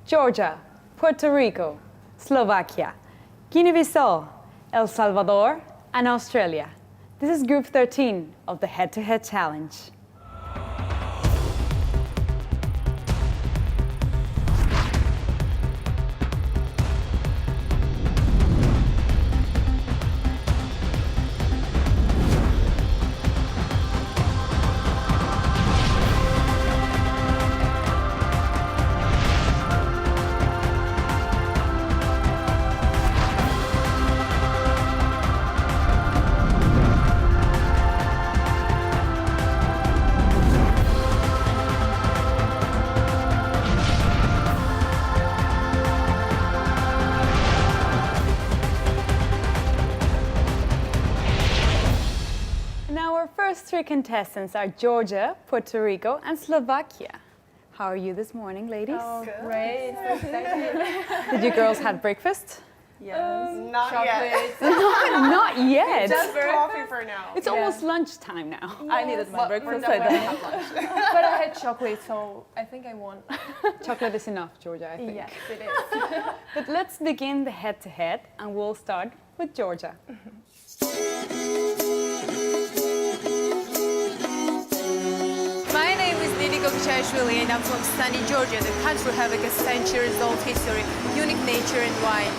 Georgia, Puerto Rico, Slovakia, Guinea-Bissau, El Salvador, and Australia. This is Group 13 of the Head-to-Head Challenge. First three contestants are Georgia, Puerto Rico, and Slovakia. How are you this morning, ladies? Oh, great. Did you girls have breakfast? Yes. Not yet. Not yet. Just coffee for now. It's almost lunchtime now. I needed my breakfast. We're definitely have lunch. But I had chocolate, so I think I won. Chocolate is enough, Georgia, I think. Yes, it is. But let's begin the head-to-head, and we'll start with Georgia. My name is Lili Gogichashvili and I'm from sunny Georgia, the country having a centuries-old history, unique nature and wine.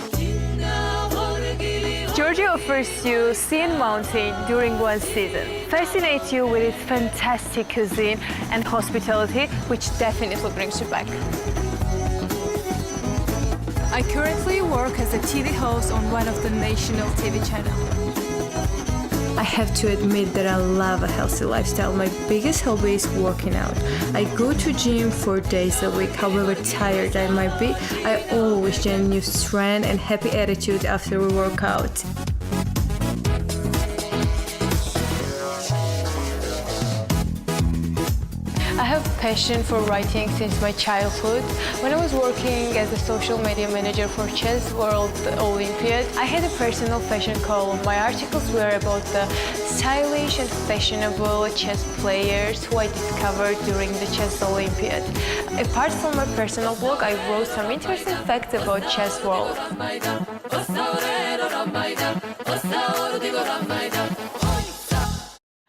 Georgia offers you sea and mountain during one season, fascinates you with its fantastic cuisine and hospitality, which definitely brings you back. I currently work as a TV host on one of the national TV channels. I have to admit that I love a healthy lifestyle. My biggest hobby is working out. I go to gym 4 days a week. However tired I might be, I always gain new strength and happy attitude after we work out. I have passion for writing since my childhood. When I was working as a social media manager for Chess World Olympiad, I had a personal fashion column. My articles were about the stylish and fashionable chess players who I discovered during the Chess Olympiad. Apart from my personal blog, I wrote some interesting facts about Chess World.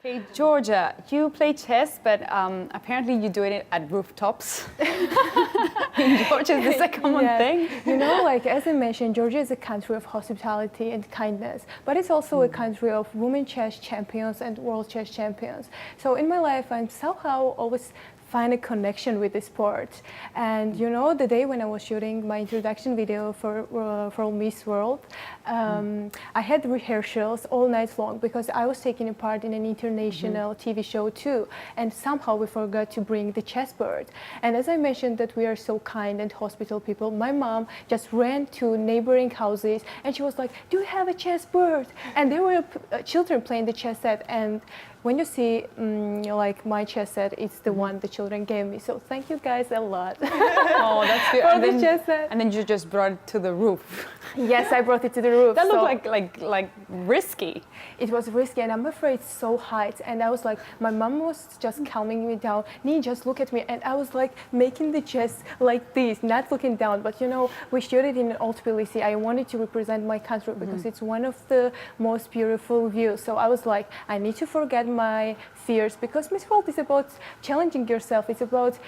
Okay, Georgia, you play chess, but apparently you do it at rooftops. In Georgia, is this a common thing? You know, like as I mentioned, Georgia is a country of hospitality and kindness, but it's also a country of women chess champions and world chess champions. So in my life, I'm somehow always find a connection with the sport. And you know, the day when I was shooting my introduction video for Miss World, I had rehearsals all night long because I was taking a part in an international TV show too. And somehow we forgot to bring the chessboard. And as I mentioned that we are so kind and hospitable people, my mom just ran to neighboring houses and she was like, "Do you have a chessboard?" And there were children playing the chess set. And when you see like my chess set, it's the one the children gave me. So thank you guys a lot. Oh, that's good. For the chess set. And then you just brought it to the roof. Yes, I brought it to the roof. That looked like risky. It was risky, and I'm afraid it's so high. And I was like, my mom was just calming me down. Nee, just look at me. And I was like making the chess like this, not looking down. But you know, we shot it in Old Tbilisi. I wanted to represent my country because it's one of the most beautiful views. So I was like, I need to forget my fears, because Miss World is about challenging yourself. It's about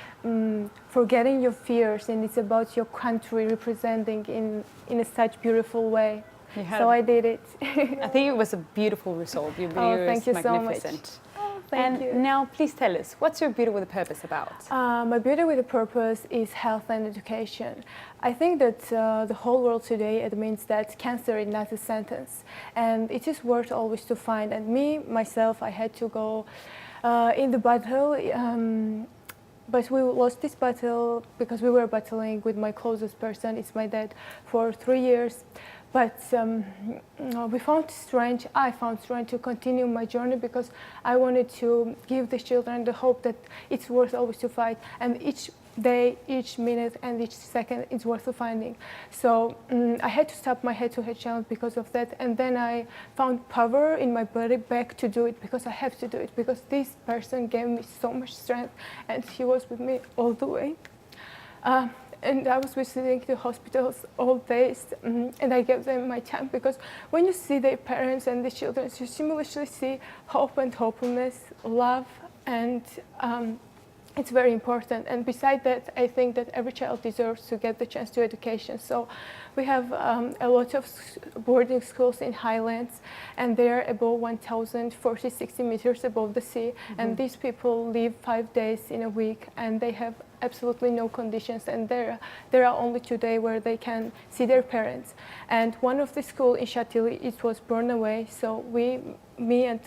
forgetting your fears, and it's about your country representing in a such beautiful way. So I did it. I think it was a beautiful result. Your video thank is you so magnificent. much. Thank you. Now, please tell us, what's your Beauty with a Purpose about? My Beauty with a Purpose is health and education. I think that the whole world today admits that cancer is not a sentence, and it is worth always to find. And me, myself, I had to go in the battle, but we lost this battle because we were battling with my closest person, it's my dad, for 3 years. But we found strength, I found strength to continue my journey because I wanted to give the children the hope that it's worth always to fight, and each day, each minute, and each second is worth finding. So I had to stop my head-to-head challenge because of that, and then I found power in my body back to do it because I have to do it, because this person gave me so much strength and he was with me all the way. and I was visiting the hospitals all days, and I gave them my time, because when you see their parents and the children, you simultaneously see hope and hopefulness, love, and it's very important. And beside that, I think that every child deserves to get the chance to education. So we have a lot of boarding schools in highlands, and they're above 1,040, 60 meters above the sea. And these people live 5 days in a week, and they have absolutely no conditions. And there are only 2 days where they can see their parents. And one of the school in Chantilly, it was burned away. So me and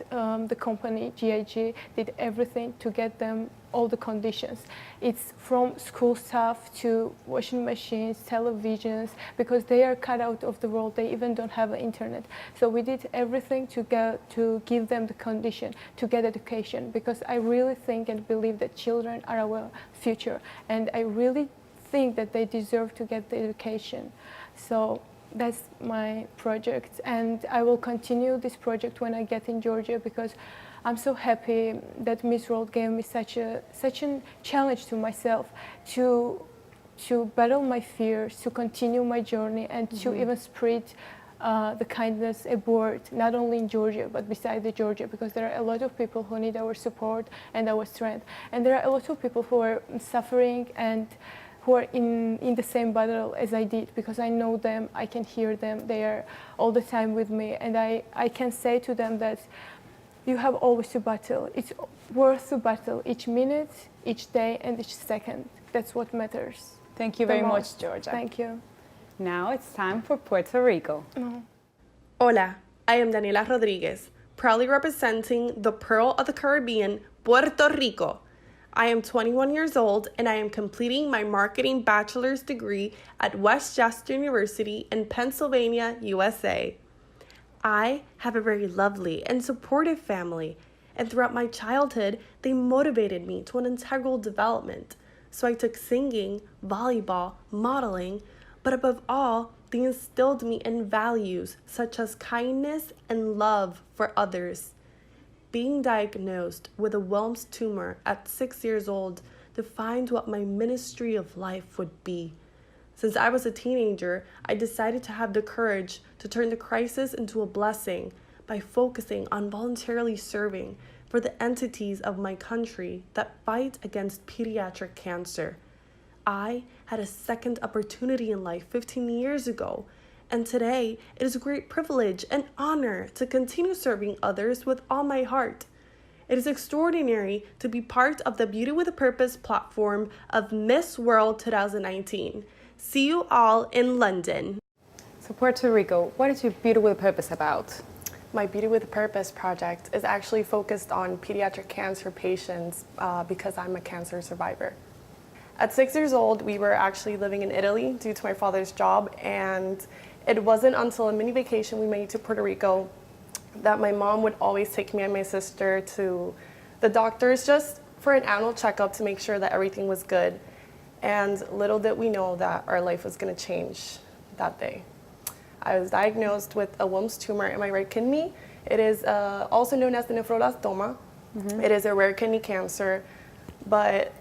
the company GIG did everything to get them all the conditions. It's from school staff to washing machines, televisions, because they are cut out of the world. They even don't have internet. So we did everything to give them the condition to get education, because I really think and believe that children are our future, and I really think that they deserve to get the education. So that's my project, and I will continue this project when I get in Georgia, because I'm so happy that Miss World gave me such a challenge to myself to battle my fears, to continue my journey, and to even spread the kindness abroad, not only in Georgia, but beside the Georgia, because there are a lot of people who need our support and our strength. And there are a lot of people who are suffering and who are in the same battle as I did, because I know them, I can hear them, they are all the time with me, and I can say to them that you have always to battle. It's worth to battle each minute, each day, and each second. That's what matters. Thank you very much, Georgia. Thank you. Now it's time for Puerto Rico. Hola, I am Daniela Rodriguez, proudly representing the Pearl of the Caribbean, Puerto Rico. I am 21 years old, and I am completing my marketing bachelor's degree at Westchester University in Pennsylvania, USA. I have a very lovely and supportive family, and throughout my childhood, they motivated me to an integral development. So I took singing, volleyball, modeling, but above all, they instilled me in values such as kindness and love for others. Being diagnosed with a Wilms tumor at 6 years old defined what my ministry of life would be. Since I was a teenager, I decided to have the courage to turn the crisis into a blessing by focusing on voluntarily serving for the entities of my country that fight against pediatric cancer. I had a second opportunity in life 15 years ago, and today it is a great privilege and honor to continue serving others with all my heart. It is extraordinary to be part of the Beauty with a Purpose platform of Miss World 2019. See you all in London. So Puerto Rico, what is your Beauty with a Purpose about? My Beauty with a Purpose project is actually focused on pediatric cancer patients because I'm a cancer survivor. At 6 years old, we were actually living in Italy due to my father's job, and it wasn't until a mini vacation we made to Puerto Rico that my mom would always take me and my sister to the doctors just for an annual checkup to make sure that everything was good. And little did we know that our life was going to change that day. I was diagnosed with a Wilms tumor in my right kidney. It is also known as the nephroblastoma. It is a rare kidney cancer, but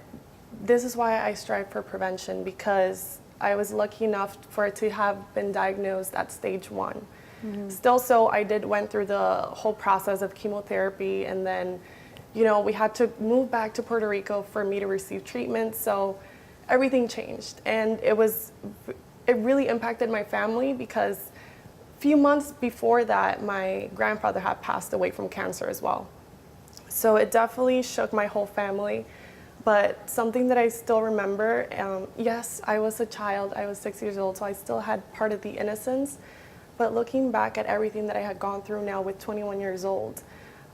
this is why I strive for prevention, because I was lucky enough for it to have been diagnosed at stage 1. Still so, I went through the whole process of chemotherapy, and then, we had to move back to Puerto Rico for me to receive treatment, so everything changed. And it really impacted my family, because a few months before that, my grandfather had passed away from cancer as well. So it definitely shook my whole family. But something that I still remember, yes, I was a child, I was 6 years old, so I still had part of the innocence. But looking back at everything that I had gone through now with 21 years old,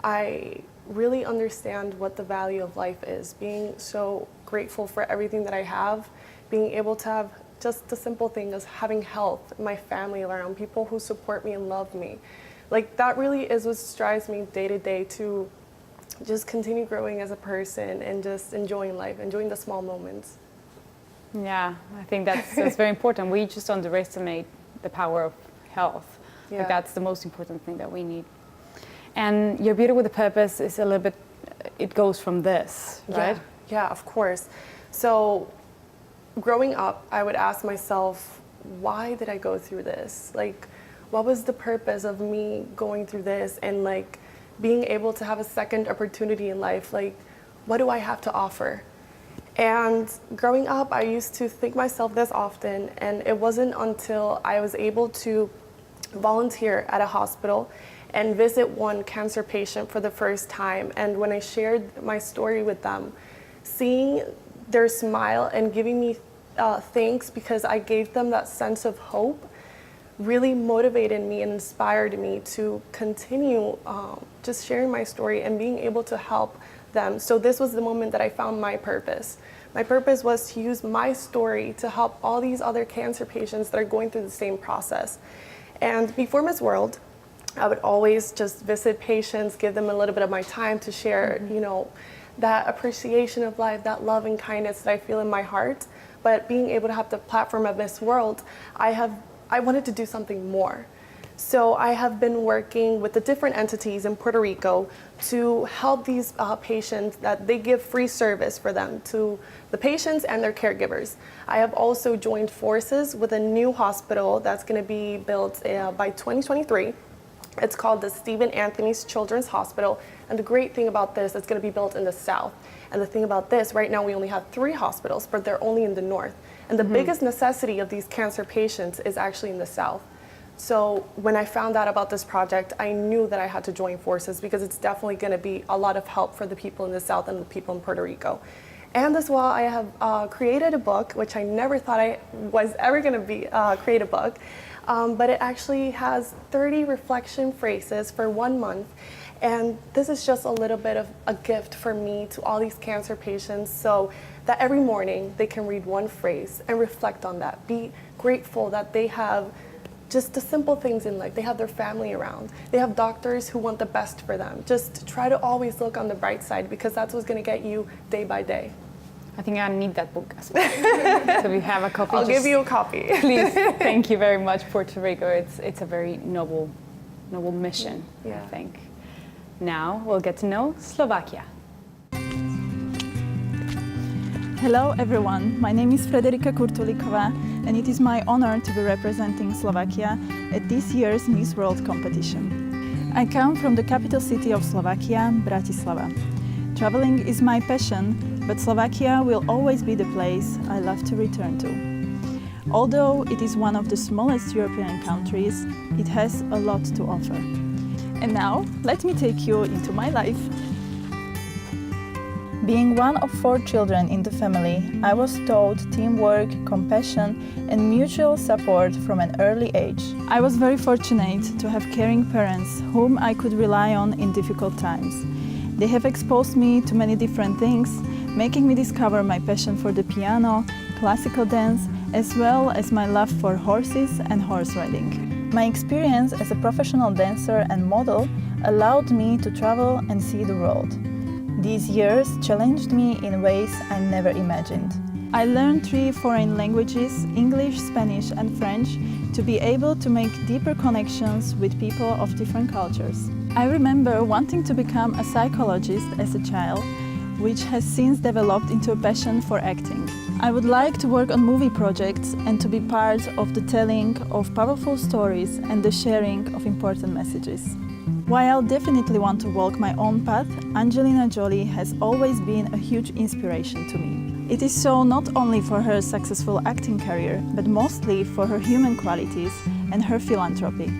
I really understand what the value of life is. Being so grateful for everything that I have, being able to have just the simple thing as having health, my family around, people who support me and love me. Like, that really is what strives me day to day to just continue growing as a person and just enjoying life, enjoying the small moments. Yeah, I think that's very important. We just underestimate the power of health. Yeah. Like, that's the most important thing that we need. And your Beauty with a Purpose is a little bit, it goes from this, right? Yeah, of course. So growing up, I would ask myself, why did I go through this? Like, what was the purpose of me going through this and like being able to have a second opportunity in life? Like, what do I have to offer? And growing up, I used to think myself this often, and it wasn't until I was able to volunteer at a hospital and visit one cancer patient for the first time. And when I shared my story with them, seeing their smile and giving me thanks because I gave them that sense of hope really motivated me and inspired me to continue just sharing my story and being able to help them. So this was the moment that I found my purpose. My purpose was to use my story to help all these other cancer patients that are going through the same process. And before Miss World, I would always just visit patients, give them a little bit of my time to share, you know, that appreciation of life, that love and kindness that I feel in my heart. But being able to have the platform of Miss World, I wanted to do something more. So I have been working with the different entities in Puerto Rico to help these patients, that they give free service for them to the patients and their caregivers. I have also joined forces with a new hospital that's going to be built by 2023. It's called the Stephen Anthony's Children's Hospital. And the great thing about this, it's going to be built in the south. And the thing about this, right now we only have 3 hospitals, but they're only in the north. And the biggest necessity of these cancer patients is actually in the south. So when I found out about this project, I knew that I had to join forces because it's definitely going to be a lot of help for the people in the South and the people in Puerto Rico. And as well, I have created a book, which I never thought I was ever going to create a book, but it actually has 30 reflection phrases for 1 month. And this is just a little bit of a gift for me to all these cancer patients, so that every morning they can read one phrase and reflect on that. Be grateful that they have just the simple things in life. They have their family around. They have doctors who want the best for them. Just try to always look on the bright side because that's what's going to get you day by day. I think I need that book as well. So we have a copy. I'll give you a copy. Please, thank you very much, Puerto Rico. It's a very noble mission, Yeah. I think. Now we'll get to know Slovakia. Hello everyone, my name is Frederika Kurtulikova and it is my honor to be representing Slovakia at this year's Miss World competition. I come from the capital city of Slovakia, Bratislava. Traveling is my passion, but Slovakia will always be the place I love to return to. Although it is one of the smallest European countries, it has a lot to offer. And now, let me take you into my life. Being one of 4 children in the family, I was taught teamwork, compassion, and mutual support from an early age. I was very fortunate to have caring parents whom I could rely on in difficult times. They have exposed me to many different things, making me discover my passion for the piano, classical dance, as well as my love for horses and horse riding. My experience as a professional dancer and model allowed me to travel and see the world. These years challenged me in ways I never imagined. I learned 3 foreign languages, English, Spanish and French, to be able to make deeper connections with people of different cultures. I remember wanting to become a psychologist as a child, which has since developed into a passion for acting. I would like to work on movie projects and to be part of the telling of powerful stories and the sharing of important messages. While I definitely want to walk my own path, Angelina Jolie has always been a huge inspiration to me. It is so not only for her successful acting career, but mostly for her human qualities and her philanthropy.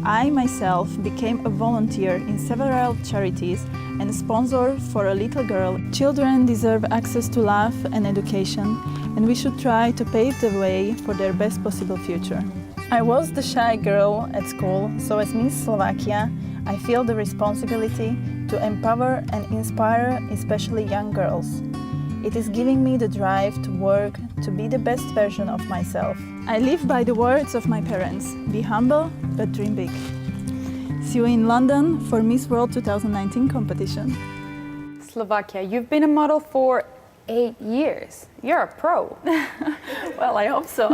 I myself became a volunteer in several charities and a sponsor for a little girl. Children deserve access to love and education, and we should try to pave the way for their best possible future. I was the shy girl at school, so as Miss Slovakia, I feel the responsibility to empower and inspire especially young girls. It is giving me the drive to work to be the best version of myself. I live by the words of my parents, be humble but dream big. See you in London for Miss World 2019 competition. Slovakia, you've been a model for 8 years. You're a pro. Well, I hope so.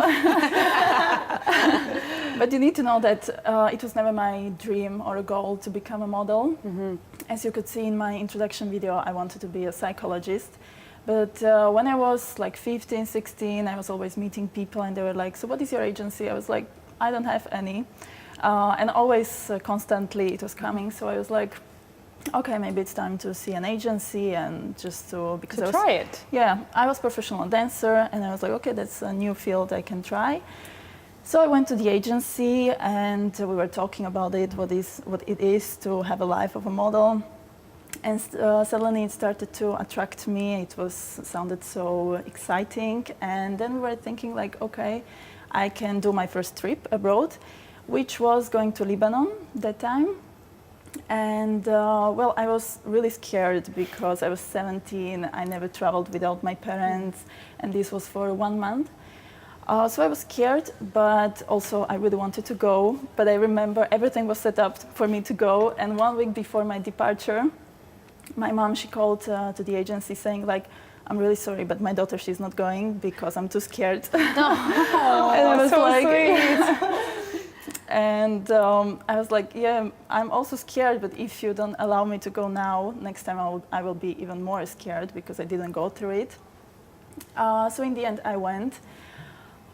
But you need to know that it was never my dream or a goal to become a model. As you could see in my introduction video, I wanted to be a psychologist. But when I was like 15, 16, I was always meeting people and they were like, so what is your agency? I was like, I don't have any. And always constantly it was coming. So I was like, okay, maybe it's time to see an agency and just to, because I was, try it. yeah, I was professional dancer and I was like, okay, that's a new field I can try. So I went to the agency and we were talking about it, what it is to have a life of a model. And suddenly it started to attract me. It sounded so exciting. And then we were thinking like, okay, I can do my first trip abroad, which was going to Lebanon that time. And well, I was really scared because I was 17. I never traveled without my parents. And this was for 1 month. So I was scared, but also I really wanted to go. But I remember everything was set up for me to go. And 1 week before my departure, my mom, she called to the agency saying like, I'm really sorry, but my daughter, she's not going because I'm too scared. Oh, and I was so like, sweet. and I was like, yeah, I'm also scared, but if you don't allow me to go now, next time I will be even more scared because I didn't go through it. So in the end, I went.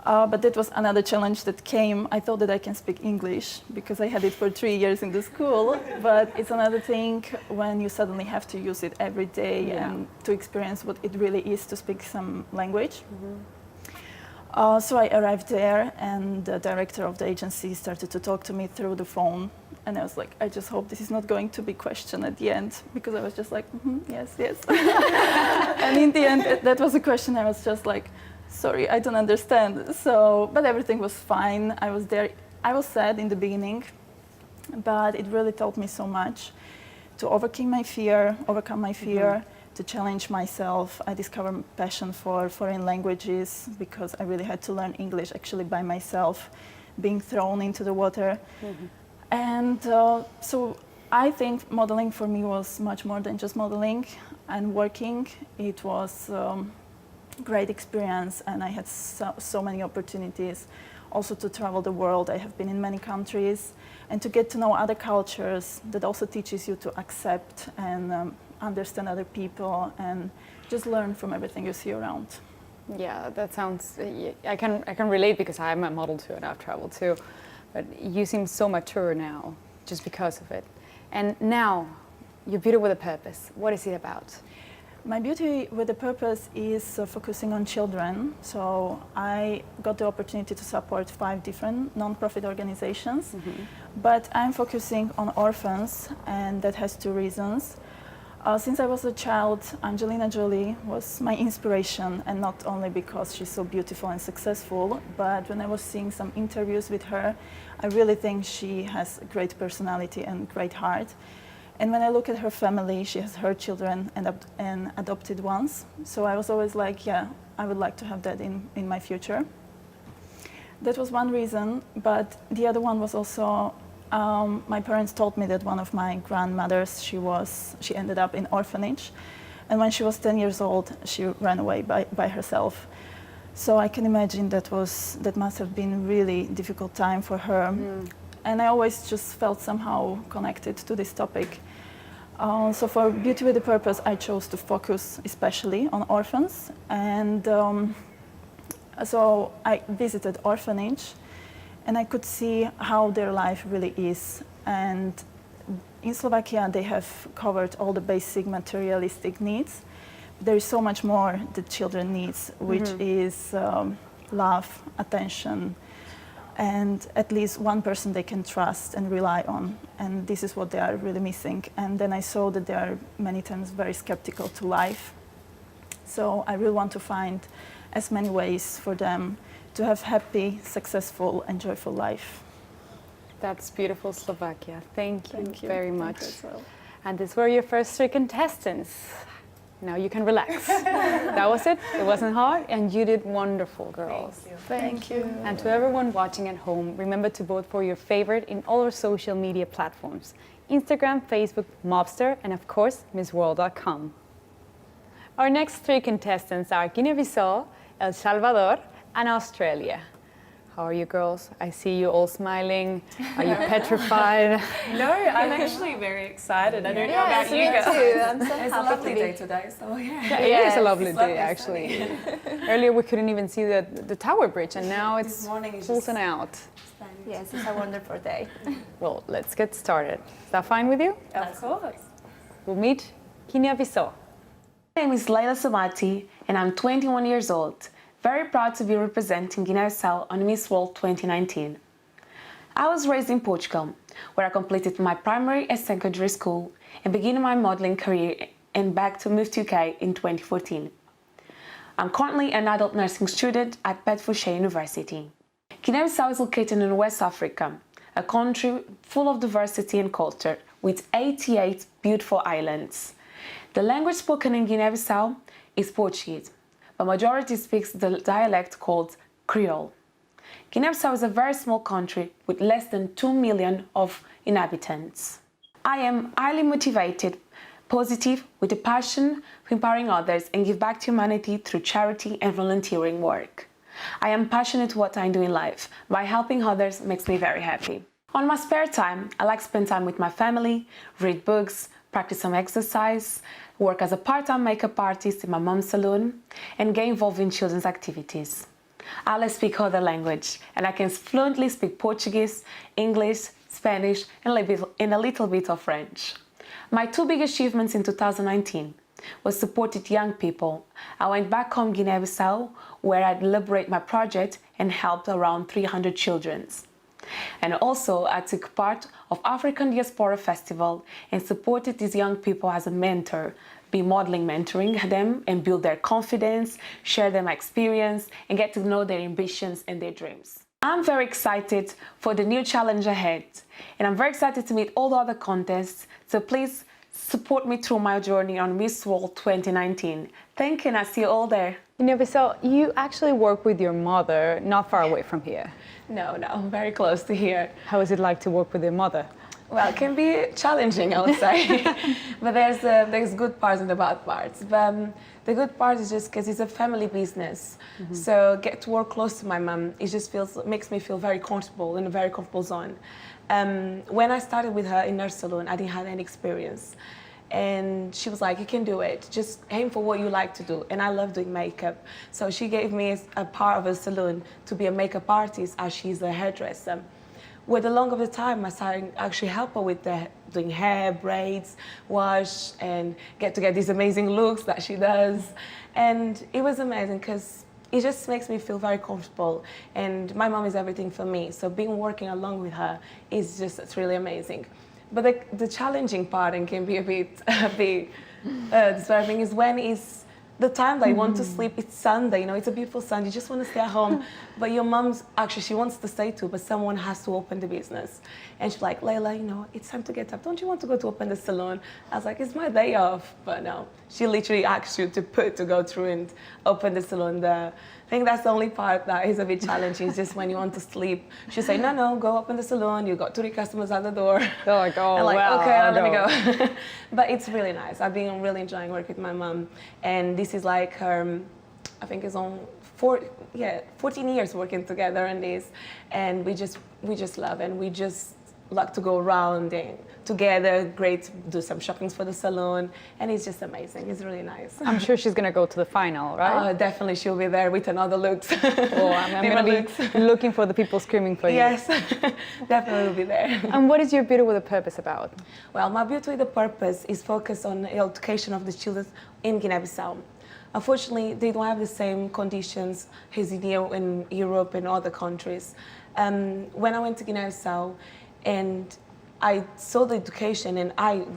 But that was another challenge that came. I thought that I can speak English because I had it for 3 years in the school. But it's another thing when you suddenly have to use it every day and to experience what it really is to speak some language. So I arrived there and the director of the agency started to talk to me through the phone. And I was like, I just hope this is not going to be questioned at the end because I was just like, yes, yes. And in the end, that was a question. I was just like, sorry, I don't understand. So, but everything was fine. I was there. I was sad in the beginning, but it really taught me so much to overcome my fear, to challenge myself. I discovered passion for foreign languages because I really had to learn English actually by myself, being thrown into the water. And so I think modeling for me was much more than just modeling and working. It was great experience and I had so many opportunities also to travel the world. I have been in many countries and to get to know other cultures that also teaches you to accept and understand other people and just learn from everything you see around. Yeah, that sounds, I can relate because I'm a model too and I've traveled too, but you seem so mature now just because of it. And now, you're Beauty with a Purpose. What is it about? My Beauty with a Purpose is focusing on children. So I got the opportunity to support 5 different non-profit organizations, but I'm focusing on orphans, and that has 2 reasons. Since I was a child, Angelina Jolie was my inspiration, and not only because she's so beautiful and successful, but when I was seeing some interviews with her, I really think she has a great personality and great heart. And when I look at her family, she has her children and adopted ones. So I was always like, yeah, I would like to have that in my future. That was one reason, but the other one was also, my parents told me that one of my grandmothers, she ended up in orphanage. And when she was 10 years old, she ran away by herself. So I can imagine that must have been a really difficult time for her. And I always just felt somehow connected to this topic. So for Beauty with a Purpose, I chose to focus especially on orphans. And so I visited orphanage and I could see how their life really is. And in Slovakia, they have covered all the basic materialistic needs. There is so much more that children need, which is love, attention, and at least one person they can trust and rely on. And this is what they are really missing. And then I saw that they are many times very skeptical to life. So I really want to find as many ways for them to have happy, successful, and joyful life. That's beautiful, Slovakia. Thank you very much. Thank you as well. And these were your first 3 contestants. Now you can relax. That was it. It wasn't hard, and you did wonderful, girls. Thank you. And to everyone watching at home, remember to vote for your favorite in all our social media platforms: Instagram, Facebook, Mobster, and of course, MissWorld.com. Our next 3 contestants are Guinea-Bissau, El Salvador, and Australia. How are you girls? I see you all smiling. Are you petrified? No, I'm actually very excited. I don't know about you guys. I'm so It's a happy lovely to be day today, so yeah. Yeah, it is a lovely it's day, lovely actually. Earlier we couldn't even see the Tower Bridge, and now This it's morning is pulsing just out. Yes, it's a wonderful day. Well, let's get started. Is that fine with you? Of course. We'll meet Guinea-Bissau. My name is Leila Somati and I'm 21 years old. Very proud to be representing Guinea-Bissau on Miss World 2019. I was raised in Portugal, where I completed my primary and secondary school and began my modeling career and back to move to UK in 2014. I'm currently an adult nursing student at Bedfordshire University. Guinea-Bissau is located in West Africa, a country full of diversity and culture, with 88 beautiful islands. The language spoken in Guinea-Bissau is Portuguese, but majority speaks the dialect called Creole. Guinea-Bissau is a very small country with less than 2 million of inhabitants. I am highly motivated, positive, with a passion for empowering others and give back to humanity through charity and volunteering work. I am passionate what I do in life. By helping others makes me very happy. On my spare time, I like to spend time with my family, read books, practice some exercise, work as a part-time makeup artist in my mom's salon, and get involved in children's activities. I also speak other language, and I can fluently speak Portuguese, English, Spanish, and a little bit of French. My two big achievements in 2019 was supported young people. I went back home Guinea-Bissau, where I elaborate my project and helped around 300 children. And also I took part of African Diaspora Festival and supported these young people as a mentor, be modeling, mentoring them and build their confidence, share them experience and get to know their ambitions and their dreams. I'm very excited for the new challenge ahead and I'm very excited to meet all the other contests, so please support me through my journey on Miss World 2019. Thank you and I'll see you all there. Guinea-Bissau, you actually work with your mother not far away from here. No, very close to here. How is it like to work with your mother? Well, it can be challenging, I would say. But there's good parts and the bad parts. But the good part is just because it's a family business. So get to work close to my mom, it just makes me feel very comfortable, in a very comfortable zone. When I started with her in her salon, I didn't have any experience. And she was like, you can do it. Just aim for what you like to do. And I love doing makeup. So she gave me a part of a salon to be a makeup artist as she's a hairdresser. With the long of the time, I started actually help her with doing hair, braids, wash, and get these amazing looks that she does. And it was amazing because it just makes me feel very comfortable. And my mom is everything for me. So working along with her is it's really amazing. But the challenging part and can be a bit disturbing is when it's the time that you want to sleep. It's Sunday, it's a beautiful Sunday. You just want to stay at home. But your mom's she wants to stay too, but someone has to open the business. And she's like, Leila, it's time to get up. Don't you want to go to open the salon? I was like, it's my day off. But no, she literally asks you to go through and open the salon. I think that's the only part that is a bit challenging, is just when you want to sleep. She'll say, no, go open the salon. You got 3 customers at the door. They're like, oh, I'm like, well, okay, let me go. But it's really nice. I've been really enjoying working with my mom. And this is like her, I think it's on 14 years working together on this. And we just love, and we just like to go around and together, do some shoppings for the salon, and it's just amazing. It's really nice. I'm sure she's going to go to the final, right? Definitely, she'll be there with another looks. Oh, I'm going to be looking for the people screaming for you. Yes, definitely will be there. And what is your Beauty with a Purpose about? Well, my Beauty with a Purpose is focused on the education of the children in Guinea-Bissau. Unfortunately, they don't have the same conditions as in Europe and other countries. When I went to Guinea-Bissau, and I saw the education, and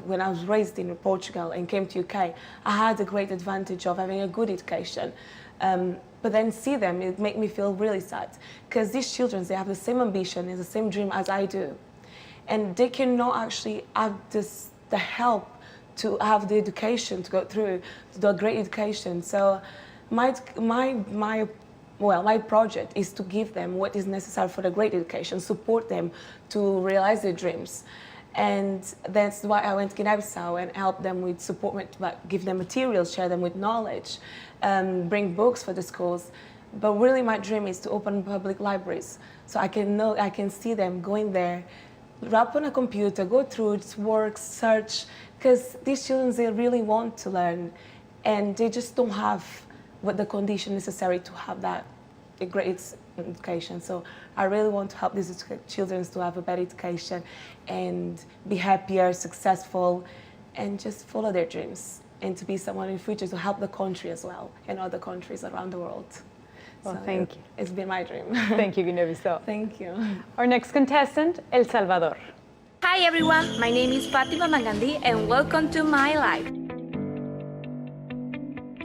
when I was raised in Portugal and came to UK, I had a great advantage of having a good education. But then see them, it made me feel really sad, because these children, they have the same ambition and the same dream as I do. And they cannot actually have the help to have the education to go through, to do a great education. So my project is to give them what is necessary for a great education, support them to realize their dreams. And that's why I went to Guinea-Bissau and helped them with support, give them materials, share them with knowledge, bring books for the schools. But really my dream is to open public libraries so I can see them going there, wrap on a computer, go through its work, search, because these children, they really want to learn and they just don't have what the condition necessary to have that a great education. So I really want to help these children to have a better education and be happier, successful, and just follow their dreams and to be someone in the future to help the country as well and other countries around the world. Well, So thank you. It's been my dream. Thank you, Guinea-Bissau. Thank you. Our next contestant, El Salvador. Hi everyone, my name is Fatima Mangandi and welcome to my life.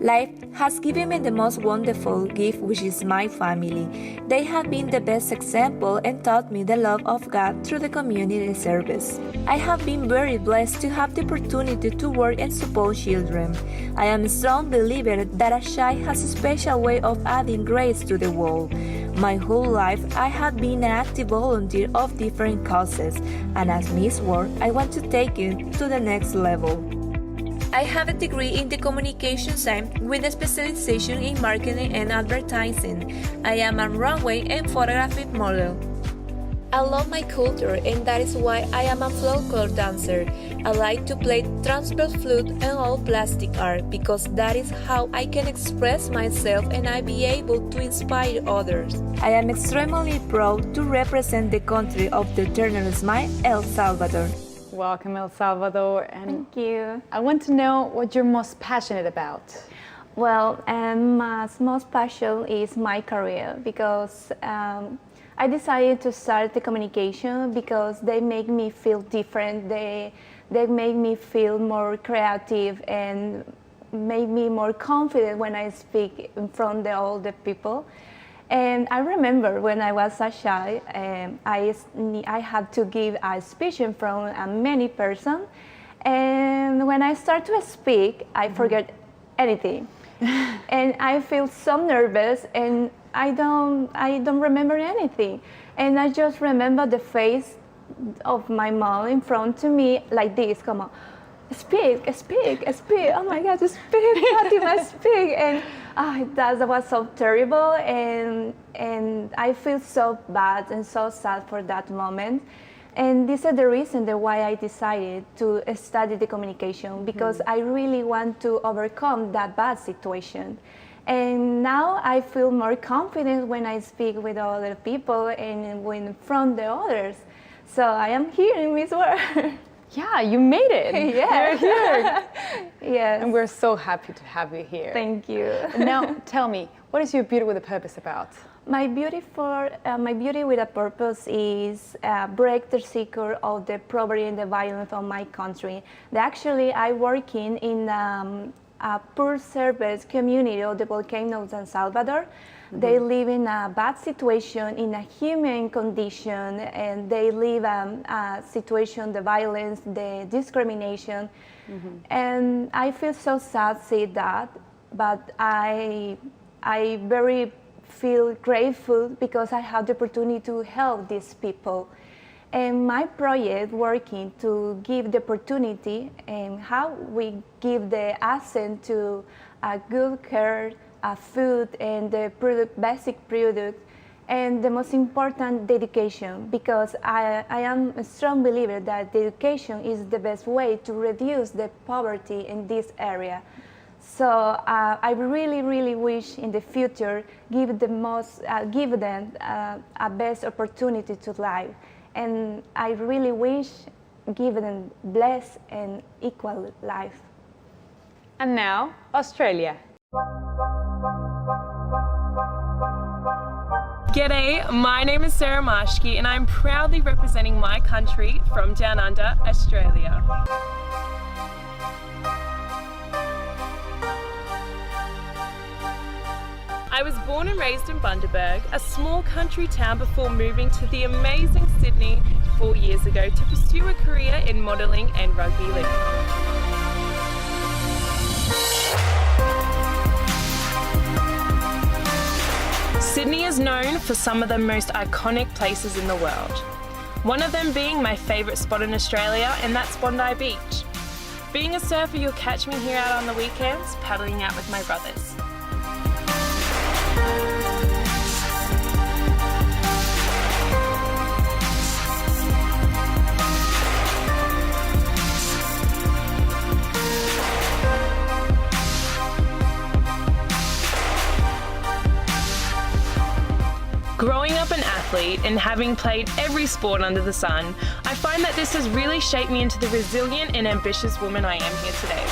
Life has given me the most wonderful gift, which is my family. They have been the best example and taught me the love of God through the community service. I have been very blessed to have the opportunity to work and support children. I am a strong believer that a child has a special way of adding grace to the world. My whole life, I have been an active volunteer of different causes, and as Miss World, I want to take it to the next level. I have a degree in the communication science with a specialization in marketing and advertising. I am a runway and photographic model. I love my culture and that is why I am a folklore dancer. I like to play transverse flute and all plastic art because that is how I can express myself and I be able to inspire others. I am extremely proud to represent the country of the eternal smile, El Salvador. Welcome, El Salvador. And Thank you. I want to know what you're most passionate about. Well, my most passion is my career because I decided to start the communication because they make me feel different. They make me feel more creative and make me more confident when I speak in front of all the people. And I remember when I was a child, I had to give a speech in front of many persons. And when I start to speak, I forget anything. And I feel so nervous and I don't remember anything. And I just remember the face of my mom in front of me like this, come on. Speak, speak, speak. Oh my God, speak, Fatima, speak. And that was so terrible, and I feel so bad and so sad for that moment. And this is the reason why I decided to study the communication, because I really want to overcome that bad situation. And now I feel more confident when I speak with other people and when from the others. So I am here in Miss World. Yeah, you made it. Yeah. You're here. Yes. And we're so happy to have you here. Thank you. Now, tell me, what is your Beauty with a Purpose about? My beauty with a purpose is break the cycle of the poverty and the violence of my country. Actually, I work in a poor service community of the volcano of San Salvador. They live in a bad situation, in a human condition, and they live a situation, the violence, the discrimination. And I feel so sad to see that, but I very feel grateful because I have the opportunity to help these people. And my project working to give the opportunity and how we give the access to a good care, food and the basic product, and the most important, the education, because I am a strong believer that the education is the best way to reduce the poverty in this area. So I really, really wish in the future give them a best opportunity to live, and I really wish give them blessed and equal life. And now, Australia. G'day, my name is Sarah Marshke and I'm proudly representing my country from down under, Australia. I was born and raised in Bundaberg, a small country town, before moving to the amazing Sydney 4 years ago to pursue a career in modelling and rugby league. Sydney is known for some of the most iconic places in the world. One of them being my favourite spot in Australia, and that's Bondi Beach. Being a surfer, you'll catch me here out on the weekends, paddling out with my brothers. and having played every sport under the sun, I find that this has really shaped me into the resilient and ambitious woman I am here today.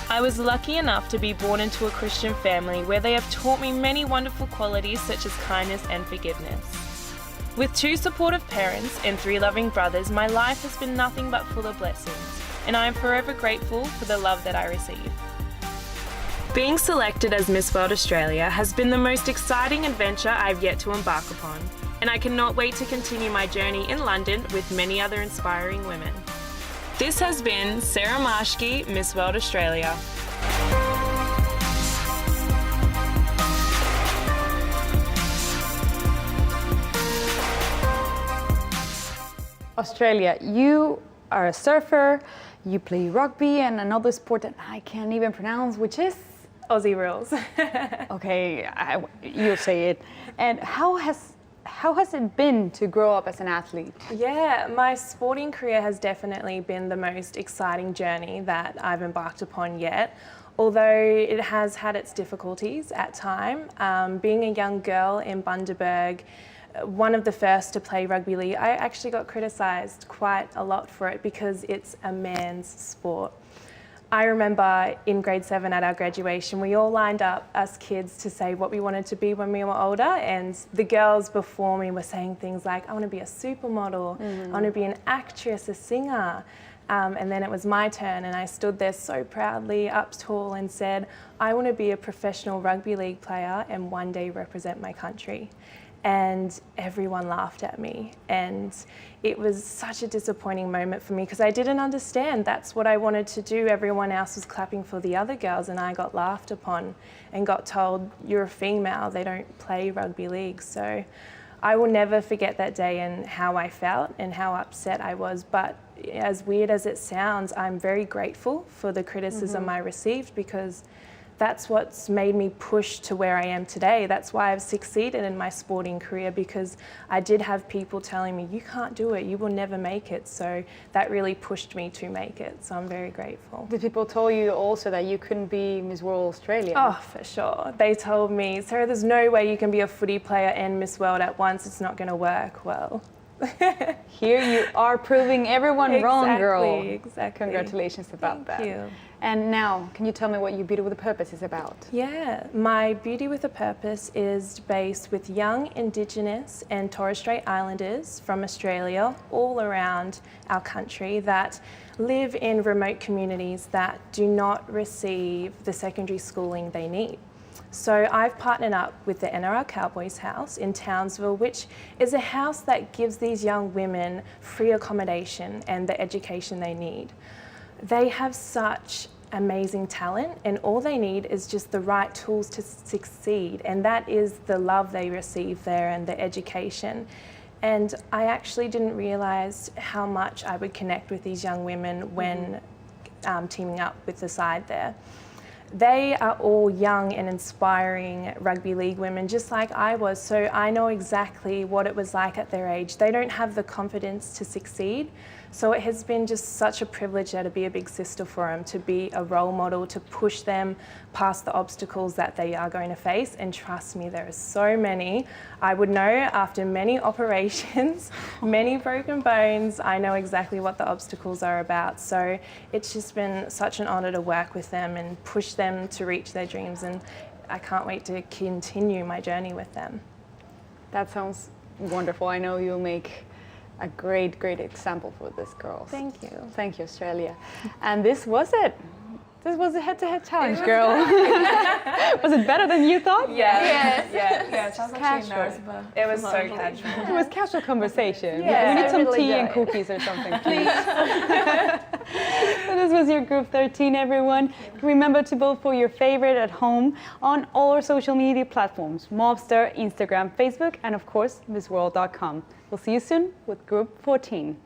I was lucky enough to be born into a Christian family where they have taught me many wonderful qualities such as kindness and forgiveness. With 2 supportive parents and 3 loving brothers, my life has been nothing but full of blessings, and I am forever grateful for the love that I receive. Being selected as Miss World Australia has been the most exciting adventure I've yet to embark upon, and I cannot wait to continue my journey in London with many other inspiring women. This has been Sarah Marshke, Miss World Australia. Australia, you are a surfer, you play rugby and another sport that I can't even pronounce, which is? Aussie rules. Okay, you'll say it. And how has it been to grow up as an athlete? Yeah, my sporting career has definitely been the most exciting journey that I've embarked upon yet. Although it has had its difficulties at time. Being a young girl in Bundaberg, one of the first to play rugby league, I actually got criticised quite a lot for it because it's a man's sport. I remember in grade 7 at our graduation, we all lined up, us kids, to say what we wanted to be when we were older, and the girls before me were saying things like, I want to be a supermodel, I want to be an actress, a singer. And then it was my turn, and I stood there so proudly up tall and said, I want to be a professional rugby league player and one day represent my country. And everyone laughed at me, and it was such a disappointing moment for me because I didn't understand that's what I wanted to do. Everyone else was clapping for the other girls, and I got laughed upon and got told, you're a female, they don't play rugby league. So I will never forget that day and how I felt and how upset I was. But as weird as it sounds, I'm very grateful for the criticism I received because that's what's made me push to where I am today. That's why I've succeeded in my sporting career, because I did have people telling me, you can't do it, you will never make it. So that really pushed me to make it. So I'm very grateful. Did people tell you also that you couldn't be Miss World Australia? Oh, for sure. They told me, Sarah, there's no way you can be a footy player and Miss World at once. It's not going to work. Well, here you are proving everyone wrong, girl. Exactly. Congratulations about that. Thank you. And now, can you tell me what your Beauty with a Purpose is about? Yeah, my Beauty with a Purpose is based with young Indigenous and Torres Strait Islanders from Australia all around our country that live in remote communities that do not receive the secondary schooling they need. So I've partnered up with the NRL Cowboys House in Townsville, which is a house that gives these young women free accommodation and the education they need. They have such amazing talent, and all they need is just the right tools to succeed, and that is the love they receive there and the education. And I actually didn't realise how much I would connect with these young women when teaming up with the side there. They are all young and inspiring rugby league women, just like I was, so I know exactly what it was like at their age. They don't have the confidence to succeed, so it has been just such a privilege to be a big sister for them, to be a role model, to push them past the obstacles that they are going to face. And trust me, there are so many. I would know after many operations, many broken bones, I know exactly what the obstacles are about. So it's just been such an honour to work with them and push them to reach their dreams, and I can't wait to continue my journey with them. That sounds wonderful. I know you'll make a great, great example for this girl. Thank you. Thank you, Australia. And this was it. This was a head-to-head challenge, girl. Was it better than you thought? Yes. Casual. It was so casual. It was casual conversation. Yeah, we need some really tea and good. cookies or something, please. So this was your Group 13, everyone. Remember to vote for your favorite at home on all our social media platforms, Mobster, Instagram, Facebook, and of course, MissWorld.com. We'll see you soon with Group 14.